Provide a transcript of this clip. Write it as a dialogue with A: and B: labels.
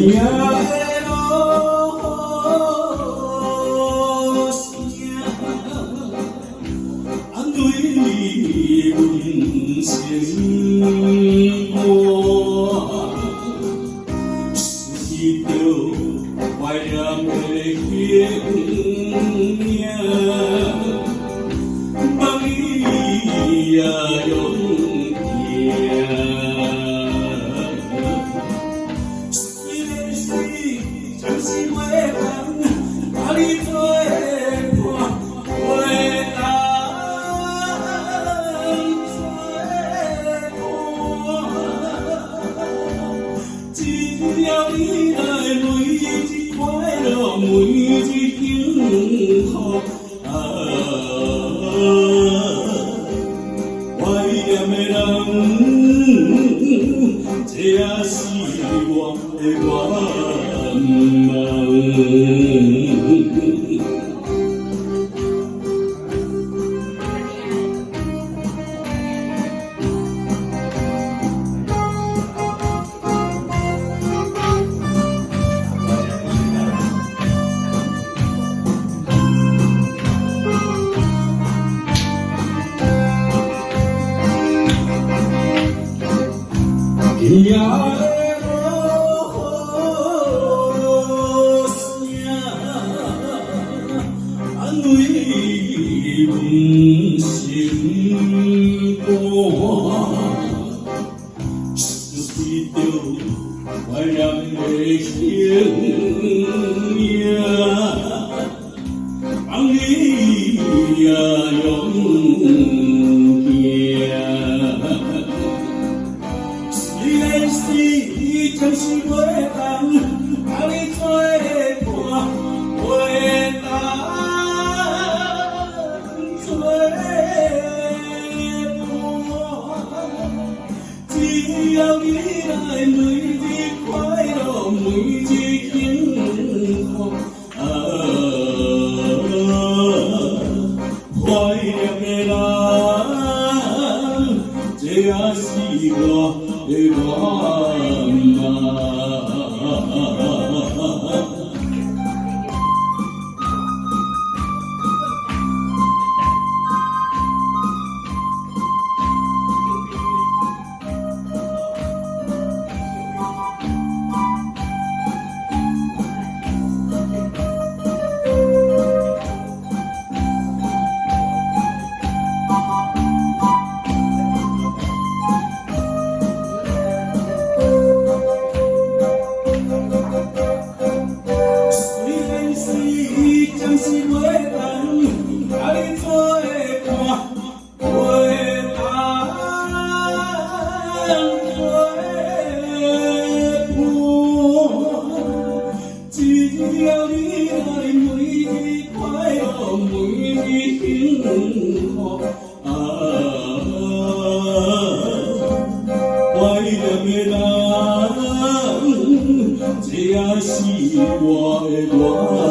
A: 夜的路声，安慰阮心肝。思着怀念的形影，梦里也永行。虽然是将心话讲，甲你做伴，陪咱做伴。只要你来，每一快乐，每一幸福。怀念的人，这也是我的愿望。夜的路声，安慰阮心肝。思着怀念的形影，梦里也永行。虽然是将心话讲，甲你做伴，陪咱做伴。只要你来，每日快乐，每日幸福。怀念的人，这也是我的愿望。将心话讲，甲你做伴，陪咱做伴。只要你来，每日快乐，每日幸福。怀念的人，这也是我的愿。